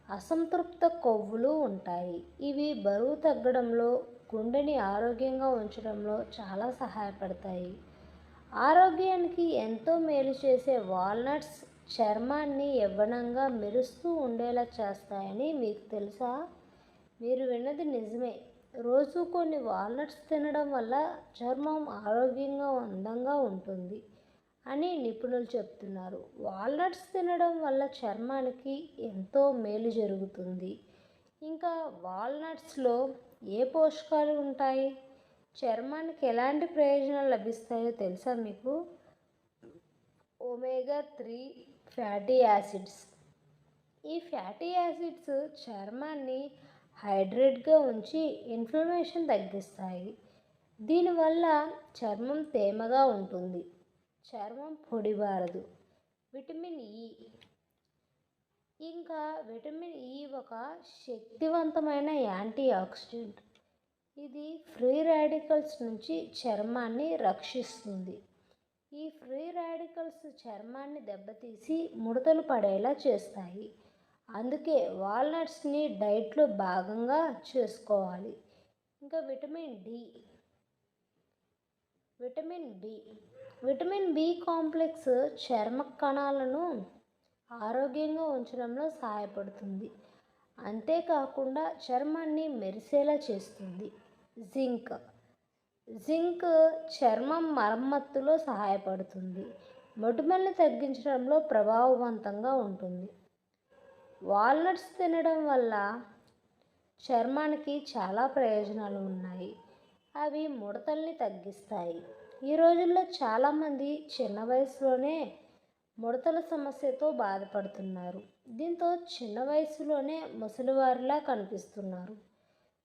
అసంతృప్త కొవ్వులు ఉంటాయి. ఇవి బరువు తగ్గడంలో, గుండెని ఆరోగ్యంగా ఉంచడంలో చాలా సహాయపడతాయి. ఆరోగ్యానికి ఎంతో మేలు చేసే వాల్నట్స్ చర్మాన్ని యవ్వనంగా మెరుస్తూ ఉండేలా చేస్తాయని మీకు తెలుసా? మీరు విన్నది నిజమే. రోజు కొన్ని వాల్నట్స్ తినడం వల్ల చర్మం ఆరోగ్యంగా అందంగా ఉంటుంది అని నిపుణులు చెప్తున్నారు. వాల్నట్స్ తినడం వల్ల చర్మానికి ఎంతో మేలు జరుగుతుంది. ఇంకా వాల్నట్స్లో ఏ పోషకాలు ఉంటాయి? చర్మానికి ఎలాంటి ప్రయోజనాలు లభిస్తాయో తెలుసా మీకు? ఒమేగా-3 ఫ్యాటీ యాసిడ్స్. ఈ ఫ్యాటీ యాసిడ్స్ చర్మాన్ని హైడ్రేట్గా ఉంచి ఇన్ఫ్లమేషన్ తగ్గిస్తాయి. దీనివల్ల చర్మం తేమగా ఉంటుంది, చర్మం పొడిబారదు. Vitamin E. ఇంకా విటమిన్ ఇ ఒక శక్తివంతమైన యాంటీ ఆక్సిడెంట్. ఇది ఫ్రీ రాడికల్స్ నుంచి చర్మాన్ని రక్షిస్తుంది. ఈ ఫ్రీ రాడికల్స్ చర్మాన్ని దెబ్బతీసి ముడతలు పడేలా చేస్తాయి. అందుకే వాల్నట్స్ని డైట్లో భాగంగా చేసుకోవాలి. ఇంకా vitamin D. Vitamin B complex చర్మ కణాలను ఆరోగ్యంగా ఉంచడంలో సహాయపడుతుంది. అంతేకాకుండా చర్మాన్ని మెరిసేలా చేస్తుంది. జింక్ చర్మం మరమ్మతులో సహాయపడుతుంది. మొటిమల్ని తగ్గించడంలో ప్రభావవంతంగా ఉంటుంది. వాల్నట్స్ తినడం వల్ల చర్మానికి చాలా ప్రయోజనాలు ఉన్నాయి. అవి ముడతల్ని తగ్గిస్తాయి. ఈ రోజుల్లో చాలామంది చిన్న వయసులోనే ముడతల సమస్యతో బాధపడుతున్నారు. దీంతో చిన్న వయసులోనే ముసలివారిలా కనిపిస్తున్నారు.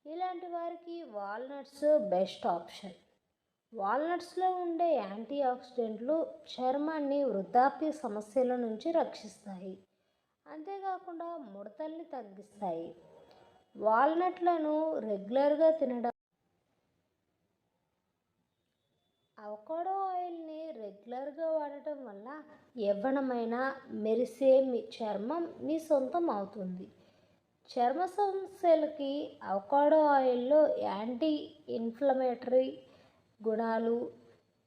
ఇలాంటి వారికి వాల్నట్స్ బెస్ట్ ఆప్షన్. వాల్నట్స్లో ఉండే యాంటీ ఆక్సిడెంట్లు చర్మాన్ని వృద్ధాప్య సమస్యల నుంచి రక్షిస్తాయి. అంతేకాకుండా ముడతల్ని తగ్గిస్తాయి. వాల్నట్లను రెగ్యులర్గా తినడం. అవకాడో ఆయిల్ని రెగ్యులర్గా వాడటం వల్ల యవ్వనమైన మెరిసే మీ చర్మం మీ సొంతం అవుతుంది. చర్మ సమస్యలకి అవకాడో ఆయిల్లో యాంటీ ఇన్ఫ్లమేటరీ గుణాలు,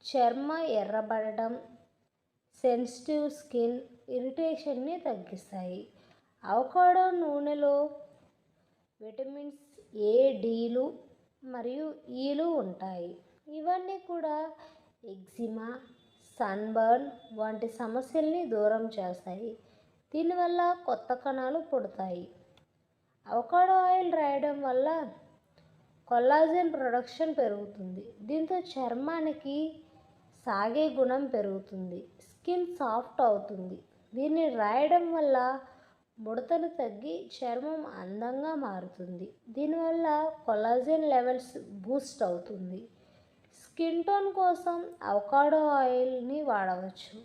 చర్మ ఎర్రబడడం, సెన్సిటివ్ స్కిన్ ఇరిటేషన్ని తగ్గిస్తాయి. అవకాడో నూనెలో విటమిన్స్ ఏ, డిలు మరియు ఈలు ఉంటాయి. ఇవన్నీ కూడా ఎగ్జిమా, సన్బర్న్ వంటి సమస్యల్ని దూరం చేస్తాయి. దీనివల్ల కొత్త కణాలు పుడతాయి. అవకాడో ఆయిల్ రాయడం వల్ల కొల్లాజెన్ ప్రొడక్షన్ పెరుగుతుంది. దీంతో చర్మానికి సాగే గుణం పెరుగుతుంది. స్కిన్ సాఫ్ట్ అవుతుంది. దీన్ని రాయడం వల్ల ముడతలు తగ్గి చర్మం అందంగా మారుతుంది. దీనివల్ల కొల్లాజెన్ లెవెల్స్ బూస్ట్ అవుతుంది. స్కిన్ టోన్ కోసం అవకాడో ఆయిల్ని వాడవచ్చు.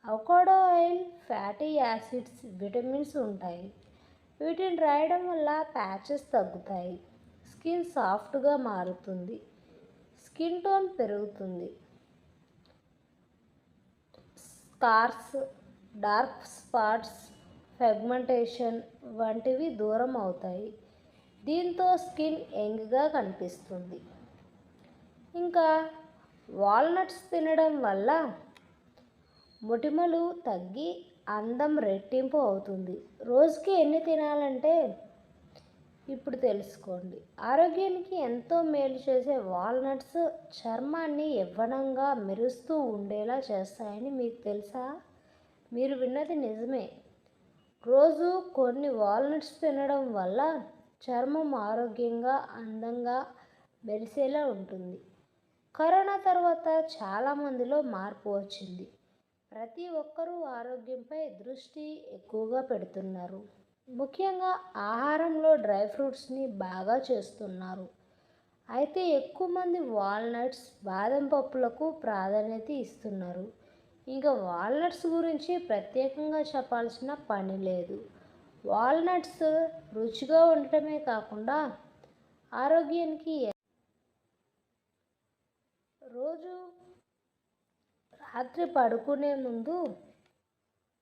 Avocado oil fatty acids, vitamins ఉంటాయి. వీటిని రాయడం వల్ల ప్యాచెస్ తగ్గుతాయి. స్కిన్ సాఫ్ట్గా మారుతుంది. స్కిన్ టోన్ పెరుగుతుంది. స్కార్స్, డార్క్ స్పాట్స్, పిగ్మెంటేషన్ వంటివి దూరం అవుతాయి. దీంతో స్కిన్ యంగ్గా కనిపిస్తుంది. ఇంకా వాల్నట్స్ తినడం వల్ల మొటిమలు తగ్గి అందం రెట్టింపు అవుతుంది. రోజుకి ఎన్ని తినాలంటే ఇప్పుడు తెలుసుకోండి. ఆరోగ్యానికి ఎంతో మేలు చేసే వాల్నట్స్ చర్మాన్ని యవ్వనంగా మెరుస్తూ ఉండేలా చేస్తాయని మీకు తెలుసా? మీరు విన్నది నిజమే. రోజు కొన్ని వాల్నట్స్ తినడం వల్ల చర్మం ఆరోగ్యంగా అందంగా మెరిసేలా ఉంటుంది. కరోనా తర్వాత చాలామందిలో మార్పు వచ్చింది. ప్రతి ఒక్కరూ ఆరోగ్యంపై దృష్టి ఎక్కువగా పెడుతున్నారు. ముఖ్యంగా ఆహారంలో డ్రై ఫ్రూట్స్ని బాగా చేస్తున్నారు. అయితే ఎక్కువ మంది వాల్నట్స్, బాదం పప్పులకు ప్రాధాన్యత ఇస్తున్నారు. ఇంకా వాల్నట్స్ గురించి ప్రత్యేకంగా చెప్పాల్సిన పని లేదు. వాల్నట్స్ రుచిగా ఉండటమే కాకుండా ఆరోగ్యానికి రోజు రాత్రి పడుకునే ముందు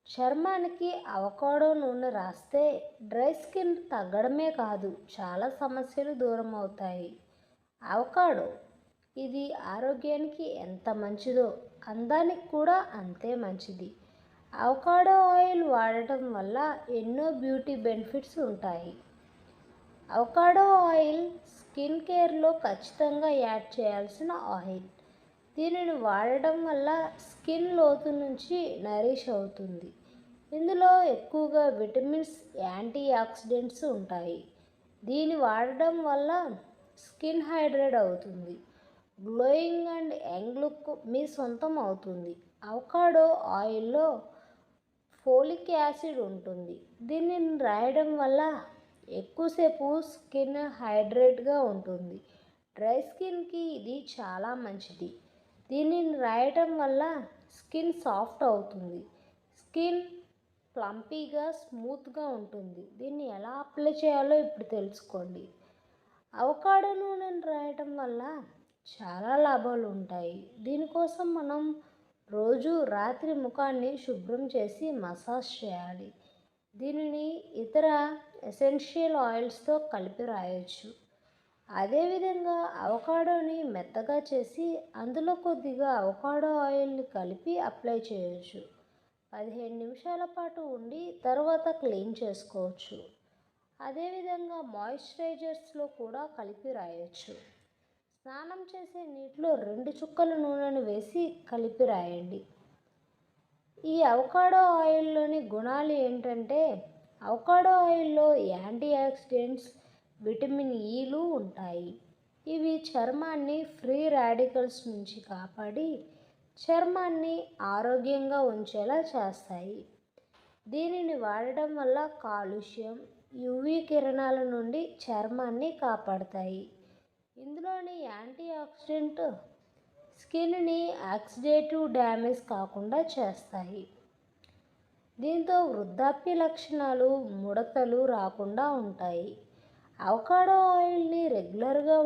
చర్మానికి అవకాడో నూనె రాస్తే డ్రై స్కిన్ తగ్గడమే కాదు, చాలా సమస్యలు దూరం అవుతాయి. అవకాడో ఇది ఆరోగ్యానికి ఎంత మంచిదో అందానికి కూడా అంతే మంచిది. అవకాడో ఆయిల్ వాడటం వల్ల ఎన్నో బ్యూటీ బెనిఫిట్స్ ఉంటాయి. అవకాడో ఆయిల్ స్కిన్ కేర్లో ఖచ్చితంగా యాడ్ చేయాల్సిన ఆయిల్. దీనిని వాడడం వల్ల స్కిన్ లోతు నుంచి నరిష్ అవుతుంది. ఇందులో ఎక్కువగా విటమిన్స్, యాంటీ ఆక్సిడెంట్స్ ఉంటాయి. దీన్ని వాడడం వల్ల స్కిన్ హైడ్రేట్ అవుతుంది. గ్లోయింగ్ అండ్ యంగ్ లుక్ మీ సొంతం అవుతుంది. అవకాడో ఆయిల్లో ఫోలిక్ యాసిడ్ ఉంటుంది. దీనిని రాయడం వల్ల ఎక్కువసేపు స్కిన్ హైడ్రేట్గా ఉంటుంది. డ్రై స్కిన్కి ఇది చాలా మంచిది. దీనిని రాయటం వల్ల స్కిన్ సాఫ్ట్ అవుతుంది. స్కిన్ ప్లంపీగా, స్మూత్గా ఉంటుంది. దీన్ని ఎలా అప్లై చేయాలో ఇప్పుడు తెలుసుకోండి. అవకాడో నూనెను రాయటం వల్ల చాలా లాభాలు ఉంటాయి. దీనికోసం మనం రోజు రాత్రి ముఖాన్ని శుభ్రం చేసి మసాజ్ చేయాలి. దీనిని ఇతర ఎసెన్షియల్ ఆయిల్స్తో కలిపి రాయొచ్చు. అదేవిధంగా అవకాడోని మెత్తగా చేసి అందులో కొద్దిగా అవకాడో ఆయిల్ని కలిపి అప్లై చేయొచ్చు. 15 నిమిషాల పాటు ఉండి తర్వాత క్లీన్ చేసుకోవచ్చు. అదేవిధంగా మాయిశ్చరైజర్స్లో కూడా కలిపి రాయొచ్చు. స్నానం చేసే నీటిలో 2 చుక్కల నూనెను వేసి కలిపి రాయండి. ఈ అవకాడో ఆయిల్లోని గుణాలు ఏంటంటే, అవకాడో ఆయిల్లో యాంటీ ఆక్సిడెంట్స్, విటమిన్ ఈలు ఉంటాయి. ఇవి చర్మాన్ని ఫ్రీ రాడికల్స్ నుంచి కాపాడి చర్మాన్ని ఆరోగ్యంగా ఉంచేలా చేస్తాయి. దీనిని వాడడం వల్ల కాలుష్యం, యువి కిరణాల నుండి చర్మాన్ని కాపాడతాయి. ఇందులోని యాంటీ ఆక్సిడెంట్ స్కిన్ని ఆక్సిడేటివ్ డ్యామేజ్ కాకుండా చేస్తాయి. దీంతో వృద్ధాప్య లక్షణాలు, ముడతలు రాకుండా ఉంటాయి. అవకాడో ఆయిల్ని రెగ్యులర్గా